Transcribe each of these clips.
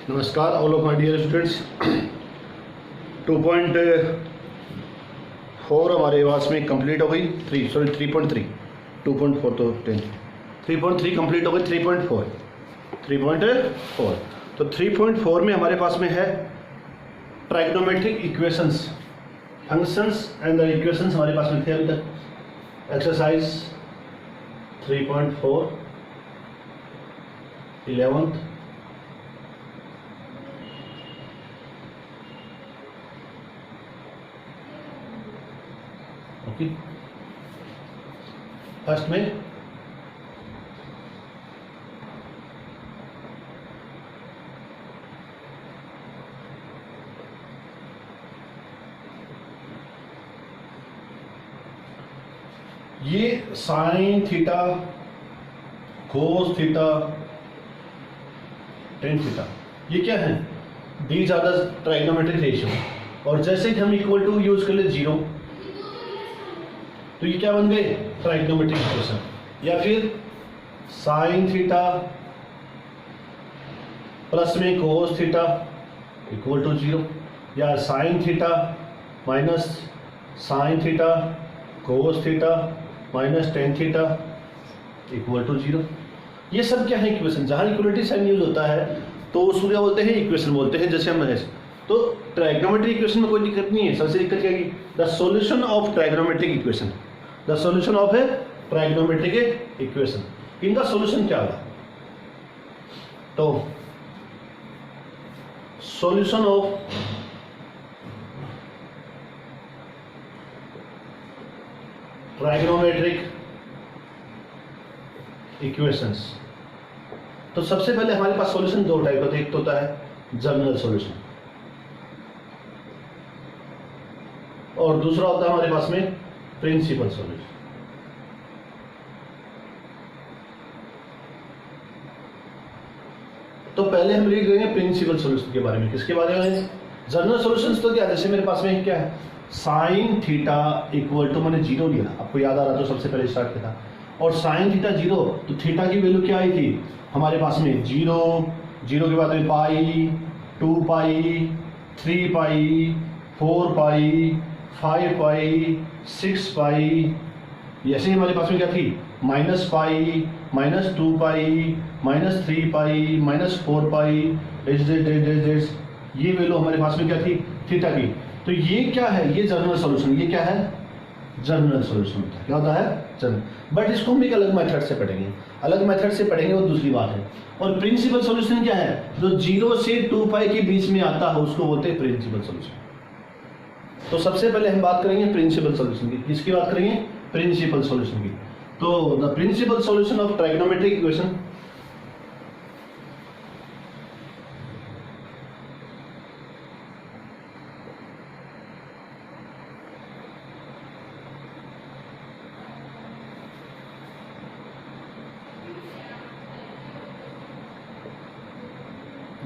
नमस्कार all of my dear students. 2.4 हमारे पास में कंप्लीट हो गई। 3.3 2.4 तो 10 3.3 कंप्लीट हो गई। 3.4 तो 3.4 में हमारे पास में है trigonometric equations, functions and the equations हमारे पास में थे अभी तक। Exercise 3.4 11th okay. फर्स्ट में ये sine theta, cos theta, tan theta, ये क्या है? These are the trigonometric ratio. और जैसे कि हम इक्वल टू यूज कर ले 0 तो ये क्या बन गए? Trigonometric equation. या फिर साइन थीटा प्लस में कोस थीटा इक्वल टू 0, या sine theta minus sine theta cos theta minus tan theta equal to 0। ये सब क्या है? इक्वेशन। जहाँ इक्वलिटी साइन यूज होता है तो उसको क्या बोलते हैं? इक्वेशन बोलते हैं। जैसे हम तो ट्राइगोनोमेट्रिक इक्वेशन में कोई दिक्कत नहीं है। सबसे दिक्कत क्या है? The solution of trigonometric equation, the solution of a trigonometric equation, इनका सॉल्यूशन क्या होगा? तो सॉल्यूशन ऑफ ट्राइगोनोमेट्रिक इक्वेशंस। तो सबसे पहले हमारे पास सॉल्यूशन दो टाइप का, एक तो होता है जनरल सॉल्यूशन और दूसरा होता है हमारे पास में प्रिंसिपल सॉल्यूशन। तो पहले हम लिख देंगे प्रिंसिपल सॉल्यूशन के बारे में। किसके बारे में? जनरल सॉल्यूशंस तो क्या? जैसे मेरे पास में क्या है, साइन थीटा इक्वल टू, मैंने 0 लिया, आपको याद आ रहा तो सबसे पहले स्टार्ट किया था। और साइन थीटा 0, तो थीटा की वैल्यू क्या आई थी हमारे पास में? 0 के बाद में पाई, 2 पाई, 3 पाई, 4 पाई, 5 पाई, 6 पाई। ऐसे ही हमारे पास में क्या थी? माइनस पाई, माइनस 2 पाई, माइनस 3 पाई, माइनस 4 पाई, ये वैल्यू हमारे पास में क्या थी? थीटा की। तो ये क्या है? ये जनरल सॉल्यूशन। ये क्या है? जनरल सॉल्यूशन होता है। क्या होता है? जनरल। बट इसको हम एक अलग मेथड से पढ़ेंगे, अलग मेथड से पढ़ेंगे, वो दूसरी बात है। और प्रिंसिपल सॉल्यूशन क्या है? जो 0 से 2 पाई के बीच में आता है उसको बोलते हैं प्रिंसिपल सॉल्यूशन। तो सबसे पहले हम बात करेंगे प्रिंसिपल सॉल्यूशन की। किसकी बात करेंगे? प्रिंसिपल सॉल्यूशन की। तो the principal solution of trigonometric equation,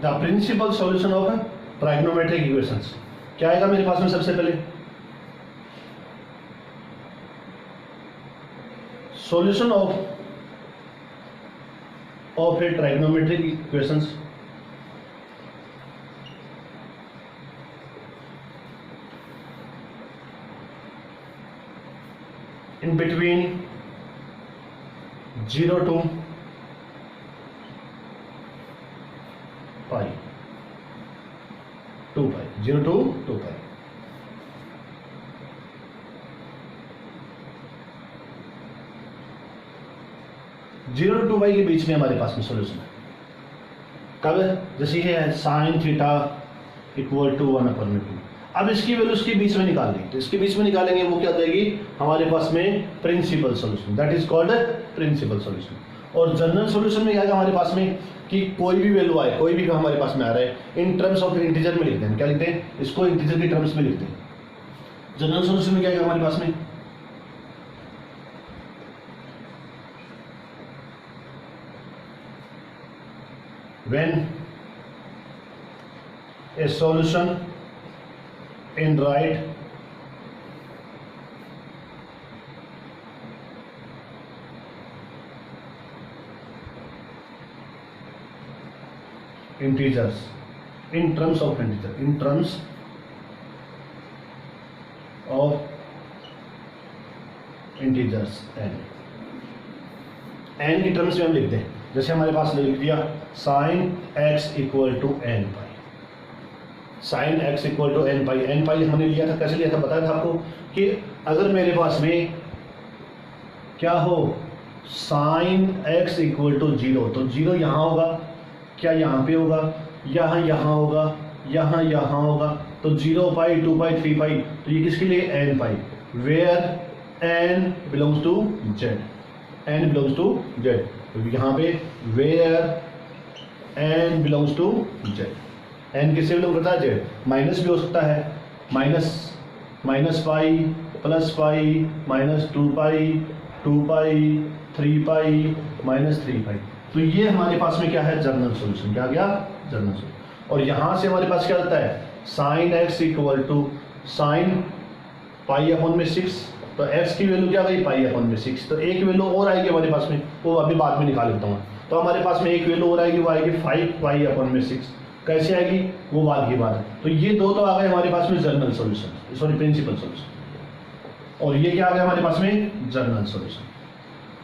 the principal solution of trigonometric equations क्या आएगा मेरे पास में? सबसे पहले solution of a trigonometric equations in between 0 to pi, 2 pi, 0 to 2 pi। Zero to 2 पाई के बीच में हमारे पास में सॉल्यूशन है। कब? जैसे ये है साइन थीटा इक्वल टू 1/2। अब इसकी वैल्यू इसके बीच में निकाल देंगे, तो इसके बीच में निकालेंगे वो क्या जाएगी हमारे पास में? Principal solution, that is called principal solution. और जनरल सॉल्यूशन में क्या है हमारे पास में कि कोई भी वैल्यू आए, कोई भी हमारे पास में आ रहा है, इन टर्म्स ऑफ इंटीजर में लिखते हैं। क्या लिखते हैं? इसको इंटीजर के टर्म्स में लिखते हैं। जनरल सॉल्यूशन में क्या है हमारे पास में? When a solution in right integers in terms of integer, in terms of integers N की टर्म्स में हम लिखते हैं। जैसे हमारे पास लिख दिया sine x equal to N pi, sine x equal to N pi. N pi हमने लिया था, कैसे लिया था बताया था आपको कि अगर मेरे पास में क्या हो sine x equal to zero, तो जीरो यहाँ होगा, क्या यहाँ पे होगा, यहाँ होगा, यहाँ होगा, तो 0 पाई 2 पाई 3 पाई, तो ये किसके लिए n pi, where n belongs to Z, n belongs to Z. तो यहाँ पे where n belongs to Z, n किससे बिलोंग करता है, जेड। माइनस भी हो सकता है, minus pi plus pi minus 2 pi 2 pi 3 pi minus 3 pi. तो ये हमारे पास में क्या है, जनरल सॉल्यूशन। क्या गया, जनरल सॉल्यूशन। और यहाँ से हमारे पास क्या आता है, sine x equal to sine pi upon में 6, तो एक्स की वैल्यू क्या गई, पाई अपॉन में 6। तो एक वैल्यू और आएगी हमारे पास में, वो अभी बाद में निकाल लेता हूँ। तो हमारे पास में एक वैल्यू और आएगी, वो आएगी 5 पाई अपॉन में 6। कैसे आएगी, वो बाद की बात है। तो ये दो तो आ गए हमारे पास में general solution, sorry principal solution. और ये क्या आ गया हमारे पास में, जनरल सॉल्यूशन।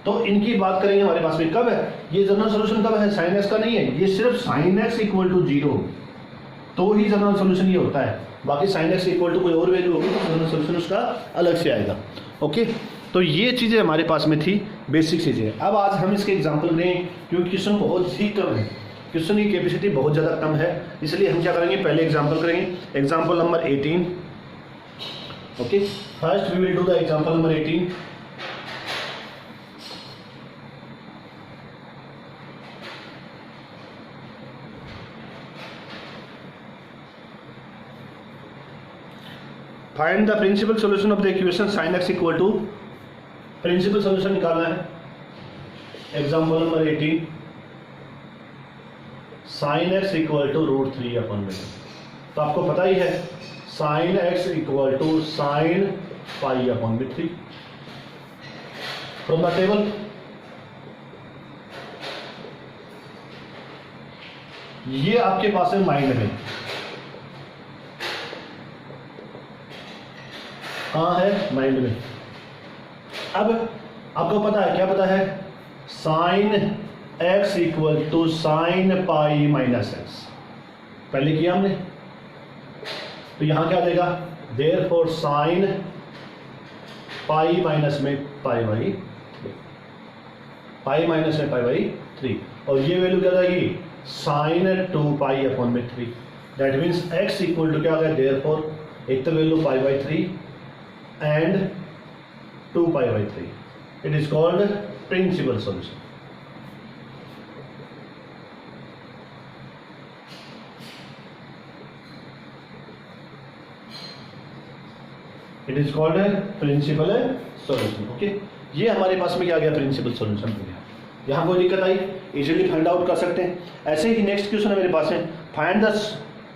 तो इनकी बात करेंगे हमारे पास में कब है, ये जनरल सॉल्यूशन कब है, साइन एक्स का नहीं है, ये सिर्फ साइन एक्स इक्वल टू 0 तो ही जनरल सॉल्यूशन ये होता है। बाकी साइन एक्स इक्वल टू कोई और वैल्यू होगी तो जनरल सॉल्यूशन उसका अलग से आएगा। ओके, तो ये चीज़ें हमारे पास में थी, बेसिक चीज़ें। अब आज हम इसके एग्जाम्पल लें, क्योंकि क्वेश्चन बहुत ही कम है, क्वेश्चन की कैपेसिटी बहुत ज़्यादा कम है, इसलिए हम क्या करेंगे, पहले एग्जाम्पल करेंगे। Example number 18। Okay, first we will do the example number 18। Find the principal solution of the equation sine x equal to, principal solution निकालना है। Example number 18, sine x equal to √3 upon में। तो आपको पता ही है sine x equal to sine pi upon में 3 from the table. ये आपके पास है माइंड में, कहाँ है, माइंड में। अब आपको पता है, क्या पता है, sine x equal to sine pi minus x, पहले किया हमने। तो यहां क्या देगा, देयरफॉर साइन पाई माइनस में पाई बाई 3, पाई माइनस में पाई बाई 3, और ये वैल्यू क्या जाएगी, साइन 2 पाई अपॉन में 3। That means x equal to क्या आ गया, देयरफॉर एक तो value pi by 3 and 2 pi by 3. It is called principal solution. It is called a principal solution. Okay? ये हमारे पास में क्या गया, प्रिंसिपल सॉल्यूशन हो गया। यहाँ कोई दिक्कत आई, इजीली फाइंड आउट कर सकते हैं। ऐसे ही नेक्स्ट क्वेश्चन है मेरे पास में, find the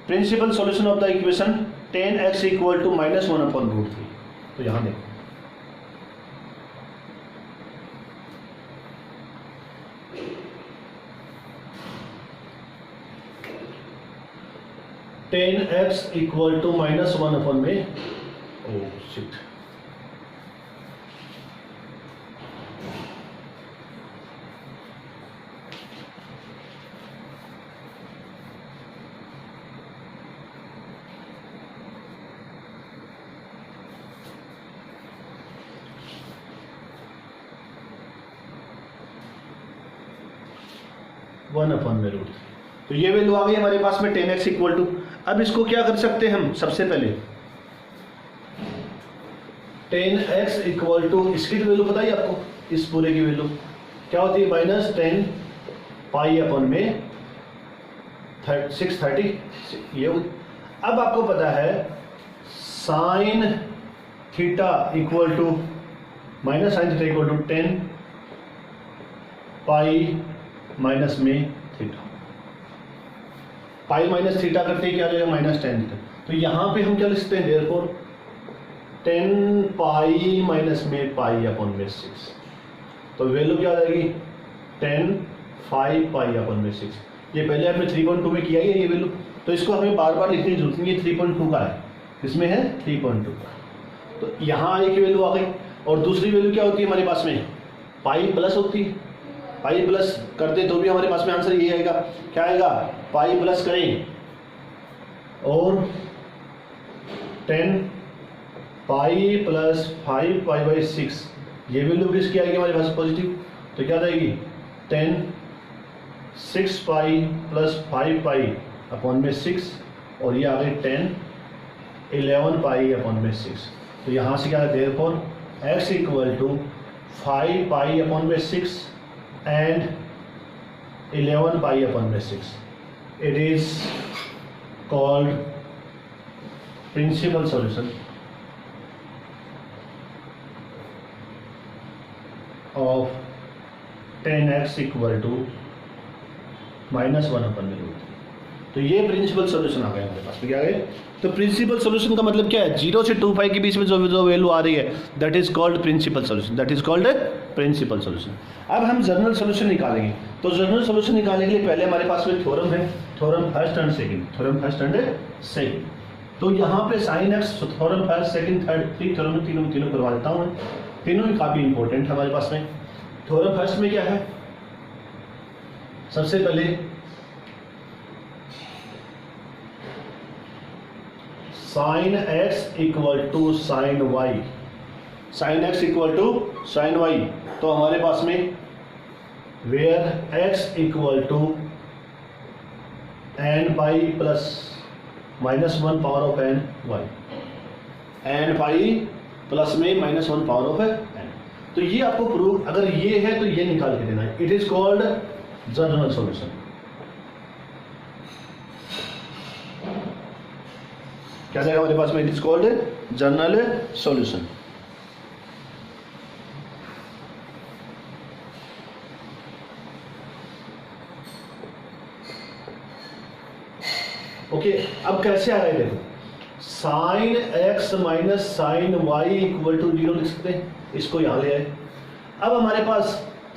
principal solution of the equation tan x equal to -1 upon √3। तो यहाँ देखो, tan x equal to -1 upon में, ओ शिट, वन अपॉन में √3। तो ये वैल्यू आ गई हमारे पास में tan x इक्वल टू। अब इसको क्या कर सकते हैं हम, सबसे पहले tan x इक्वल टू, इसकी वैल्यू पता है आपको, इस पूरे की वैल्यू क्या होती है, -10 पाई अपॉन में 630 ये होगी। अब आपको पता है sine theta equal to minus sine theta equal to 10 pi minus में थीटा, पाई माइनस थीटा करते ही क्या आ जाएगा, -10 थीटा। तो यहाँ पे हम क्या लिख सकते हैं, देयरफॉर 10 पाई माइनस में पाई अपॉन में 6। तो वैल्यू क्या आ जाएगी, 10 5 पाई अपॉन में 6। ये पहले आपने 3.2 में किया ही है ये वैल्यू, तो इसको हमें बार बार लिखने की जरूरत नहीं है, 3.2 का है, इसमें है 3.2 का। तो यहाँ एक वैल्यू आ गई। और दूसरी वैल्यू क्या होती है हमारे पास में, पाई प्लस होती है। पाई प्लस करते तो भी हमारे पास में आंसर ये आएगा, क्या आएगा, पाई प्लस करें और 10 पाई प्लस 5 पाई बाई 6, ये वैल्यू किसकी आएगी हमारे पास, पॉजिटिव। तो क्या आएगी 10 6 पाई प्लस 5 पाई अपॉन में 6, और ये आ गई 10 11 पाई अपॉन में 6। तो यहाँ से क्या है, therefore x equal to 5 pi upon में 6 and 11 pi upon by 6. It is called principal solution of 10x equal to -1 upon the root। तो ये प्रिंसिपल सोल्यूशन आ गया हमारे पास में, क्या है। तो प्रिंसिपल सोल्यूशन का मतलब क्या है, 0 से 2 पाई के बीच में जो वैल्यू आ रही है, that is called principal solution, that is called principal solution. अब हम जनरल सोल्यूशन निकालेंगे। तो जनरल सोल्यूशन निकालने के लिए पहले हमारे पास में थ्योरम है, theorem first and second, theorem first and second. तो यहाँ पे sine x, theorem first second third, theorem तीनों करवा देता हूँ। तीनों ही काफ़ी इंपॉर्टेंट है हमारे पास में। थ्योरम फर्स्ट में क्या है, सबसे पहले sine x equal to sine y, sine x equal to sine y. तो हमारे पास में where x equal to N pi plus -1 power of n y, n pi plus में -1 पावर ऑफ एन। तो ये आपको प्रूव, अगर ये है तो ये निकाल के देना है। It is called general solution. क्या जाएगा हमारे पास में, it is called general solution. Okay, अब कैसे आ रहा है देखो, sine x minus sine y equal to 0 लिख सकते हैं, इसको यहां ले आए। अब हमारे पास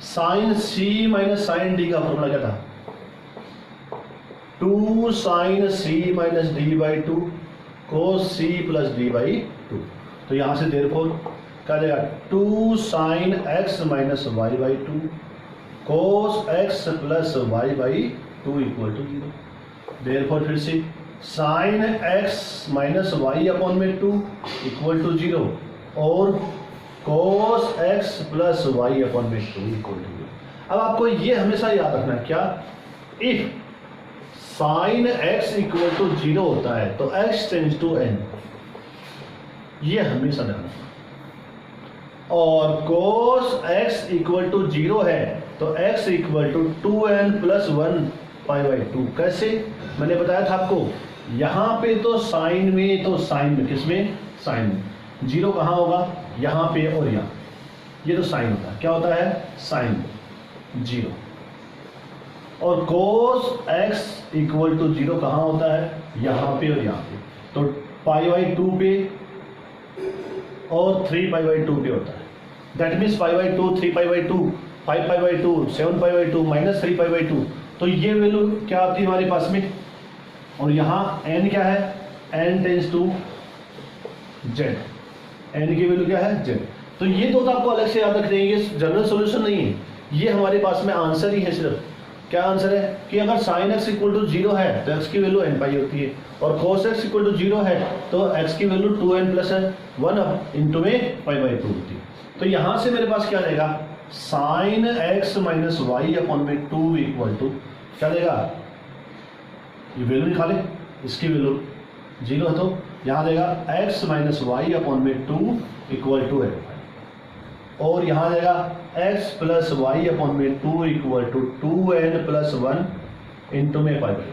sine c minus sine d का फॉर्मूला क्या था, 2 sine c minus d by 2 cos c plus d by 2। तो यहां से देयरफॉर क्या जाएगा, 2 sine x minus y by 2 cos x plus y by 2 equal to 0। Therefore फिर से sine x minus y upon में 2 इक्वल टू 0 और cos x plus y upon में 2 इक्वल टू 0। अब आपको ये हमेशा याद रखना है, क्या, if sine x equal to 0 होता है तो x टेंड्स टू n, ये हमेशा ध्यान। और कोस x इक्वल टू 0 है तो x equal to 2n plus 1 pi by 2। कैसे, मैंने बताया था आपको, यहाँ पे तो साइन में, तो साइन में किसमें, साइन में 0 कहाँ होगा, यहाँ पे और यहाँ, ये तो साइन होता है, क्या होता है, साइन 0। और कोस x इक्वल टू 0 कहाँ होता है, यहाँ पे और यहाँ पे। तो पाई बाई 2 पे और 3 पाई बाई 2 पे होता है। That means pi by 2, 3 pi by 2, 5 pi by 2, 7 pi by 2 minus 3 pi by 2। तो ये वैल्यू क्या आती है हमारे पास में, और यहाँ n क्या है, n tends to z, n की वैल्यू क्या है, z। तो ये दो तो आपको अलग से याद रखने हैं, ये जनरल सॉल्यूशन नहीं है, ये हमारे पास में आंसर ही है। सिर्फ क्या आंसर है कि अगर साइन एक्स इक्वल टू 0 है तो x की वैल्यू n पाई होती है, और cos x इक्वल टू 0 है तो x की वैल्यू 2n प्लस 1 इंटू में पाई बाई 2 होती है। तो यहाँ से मेरे पास क्या रहेगा, sine x minus y upon में 2 इक्वल टू क्या देगा, ये वैल्यू निकाले, इसकी वैल्यू 0 है तो यहाँ देगा x माइनस वाई अपॉन में 2 इक्वल टू है, और यहाँ देगा x प्लस वाई अपॉन में 2 equal to 2n plus 1 into में पाई बाई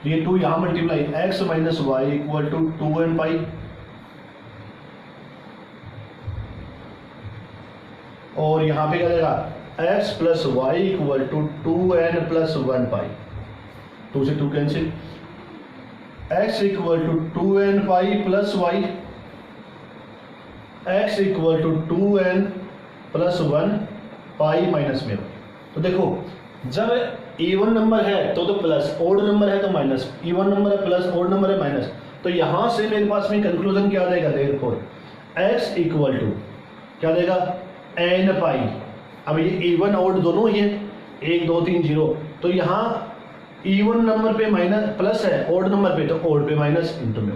2। ये 2 यहाँ multiply, x minus y equal to 2n pi, और यहाँ पे क्या देगा x plus y equal to 2n plus 1 pi, 2 से 2 cancel, x equal to 2n pi plus y, x equal to 2n plus 1 pi minus में। तो देखो जब इवन नंबर है तो प्लस, ओड नंबर है तो माइनस, इवन नंबर है प्लस, ओड नंबर है माइनस। तो यहां से मेरे पास में कंक्लूजन क्या आ जाएगा, देयरफॉर x इक्वल टू क्या देगा n पाई। अब ये इवन ओड दोनों ही है, 1 2 3 0, तो यहाँ इवन नंबर पे माइनस प्लस है, ओड नंबर पे तो ओड पे माइनस, इंटू में।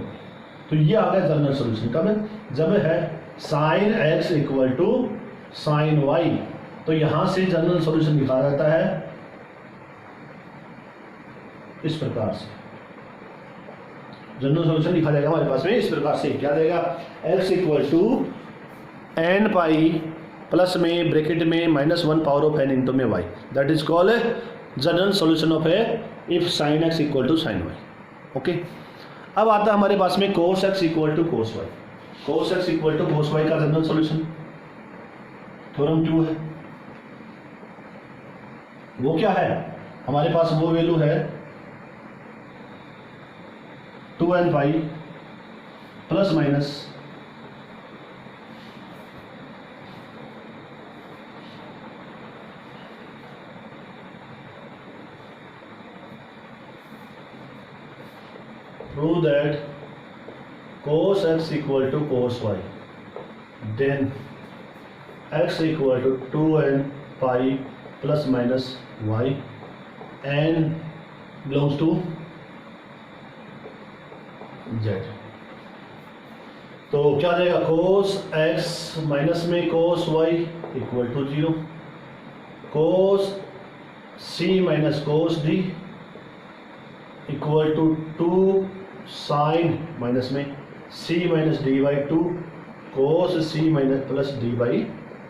तो ये आ गया जनरल सोल्यूशन। कब है, जब है sine x equal to sine y। तो यहां से जनरल सॉल्यूशन लिखा जाता है इस प्रकार से, जनरल सॉल्यूशन लिखा जाएगा हमारे पास में इस प्रकार से। क्या देगा, x equal to N pi plus में ब्रैकेट में -1 पावर ऑफ n इंटू में y, that is called general solution of a if sine x equal to sine y। Okay, अब आता है हमारे पास में cos x equal to cos y। cos x equal to cos y का general solution theorem 2 है। वो क्या है, हमारे पास वो वैल्यू है 2n pi plus minus prove that cos x equal to cos y, then x equal to 2n pi plus minus y and belongs to z। तो क्या देगा, cos x माइनस में cos y equal to 0, cos c minus cos d equal to 2 sine minus में c माइनस d by 2 cos c minus plus d by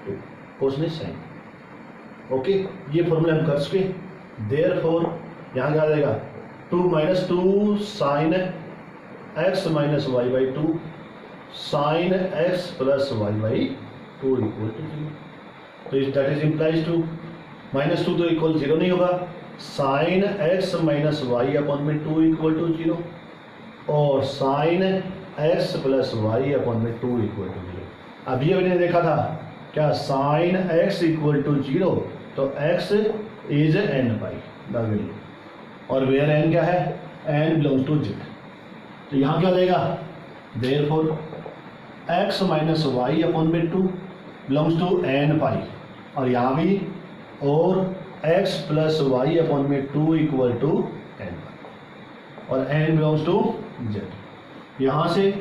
2, cos में sine. Okay, ये formula हम कर चुके। देयरफॉर यहाँ क्या आ जाएगा, 2 minus 2 sine x minus y by 2 sine x plus y by 2 equal to 0। तो दैट इज इम्प्लाइज टू -2 तो इक्वल 0 नहीं होगा, sine x minus y upon में 2 इक्वल टू 0 और sine x plus y upon में 2 इक्वल टू 0। अभी हमने देखा था क्या, साइन x इक्वल टू 0, तो x is n pi the value, और वेयर n क्या है, n बिलोंग्स टू z। तो यहाँ क्या देगा, therefore x minus y upon में 2 बिलोंग्स टू n पाई, और यहाँ भी और x प्लस वाई अपॉन में 2 इक्वल टू n, और n बिलोंग्स टू z। यहाँ से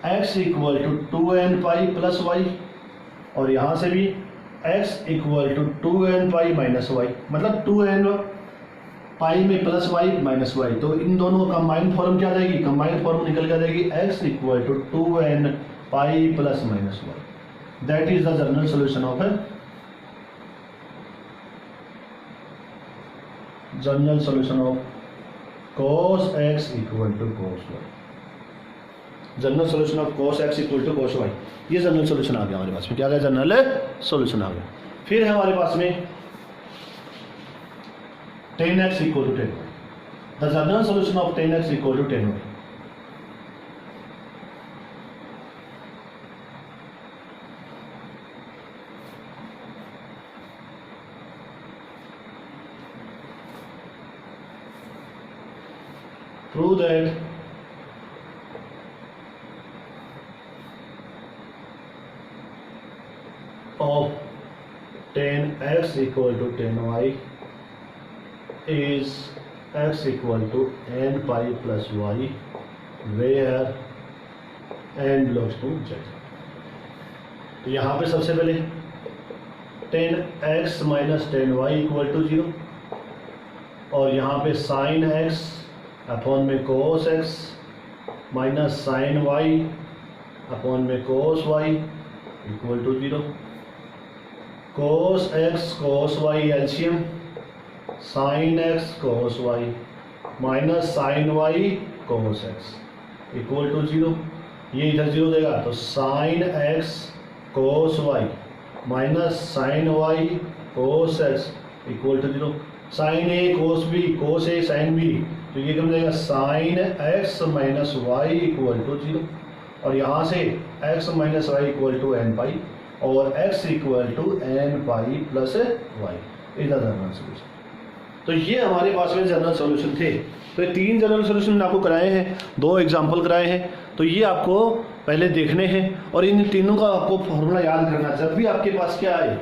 x equal to 2n pi plus y, और यहाँ से भी x equal to 2n pi minus y, मतलब 2n पाई में प्लस वाई माइनस वाई। तो इन दोनों का कंबाइंड फॉर्म क्या आ जाएगी, कंबाइंड फॉर्म निकल के आ जाएगी x equal to 2n pi plus minus y. That is the general solution of general solution of cos x equal to cos y। General solution of cos x equal to cos y, ये general solution आ गया हमारे पास में। क्या आ गया, general solution आ गया। फिर है हमारे पास में tan x equal to 10y, the general solution of tan x equal to 10y। Prove that of tan x equal to tan y is x equal to n pi plus y where n belongs to z। तो यहाँ पे सबसे पहले tan x minus tan y equal to 0, और यहाँ पे sine x upon में cos x minus sine y upon में cos y equal to 0, cos x cos y LCM sine x cos y minus sine y cos x equal to 0। ये इधर 0 देगा तो sine x cos y minus sine y cos x equal to 0। Sine a cos b cos a sign b, तो ये कम देगा sine x minus y equal to 0, और यहाँ से x minus y equal to n pi और x equal to n pi plus y. इधर general solution तो ये हमारे पास में जनरल सॉल्यूशन थे। तो ये 3 जनरल सॉल्यूशन मैंने आपको कराए हैं, 2 एग्जाम्पल कराए हैं। तो ये आपको पहले देखने हैं और इन तीनों का आपको फॉर्मूला याद करना। जब भी आपके पास क्या आए,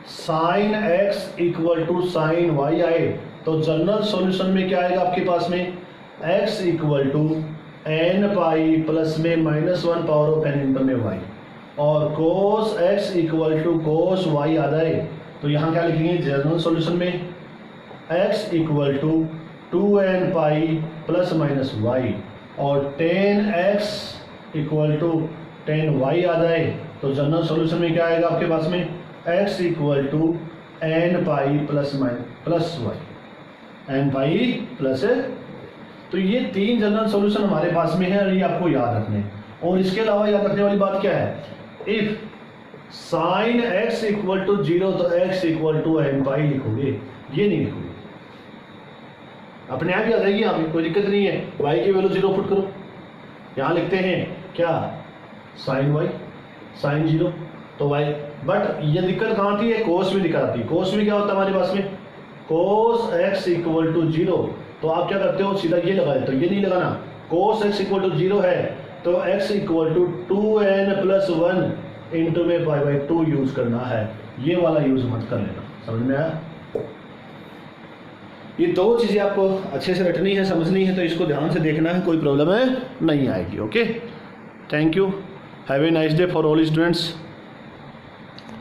sine x equal to sine y आए, तो जनरल सॉल्यूशन में क्या आएगा आपके पास में, x equal to N pi plus में -1 पावर ऑफ n इंटू में वाई, और cos x equal to cos Y आ जाए, तो यहाँ क्या लिखेंगे जनरल सॉल्यूशन में x equal to 2n pi plus minus Y, और tan x equal to tan Y आ जाए, तो जनरल सॉल्यूशन में क्या आएगा आपके पास में, x equal to N pi plus y, n pi plus. तो ये 3 जनरल सॉल्यूशन हमारे पास में है और ये आपको याद रखने हैं। और इसके अलावा याद रखने वाली बात क्या है, if sine x equal to 0 तो x equal to N pi लिखोगे, ये नहीं लिखोगे, अपने आप ही आ जाएगी, यहाँ पे कोई दिक्कत नहीं है। y की वैल्यू 0 पुट करो, यहाँ लिखते हैं क्या, साइन y साइन 0, तो y, बट ये दिक्कत कहाँ आती है, कोस में दिक्कत आती है। कोस में क्या होता है हमारे पास में, कोस x इक्वल टू 0, तो आप क्या करते हो, सीधा ये लगा देते हो, ये नहीं लगाना। कोस x इक्वल टू 0 है तो x equal to 2n plus 1 into में पाई बाई 2 यूज करना है, ये वाला यूज मत कर लेना। समझ में आया? ये 2 चीज़ें आपको अच्छे से रटनी है, समझनी है, तो इसको ध्यान से देखना है, कोई प्रॉब्लम है नहीं आएगी। Okay, thank you, have a nice day for all students.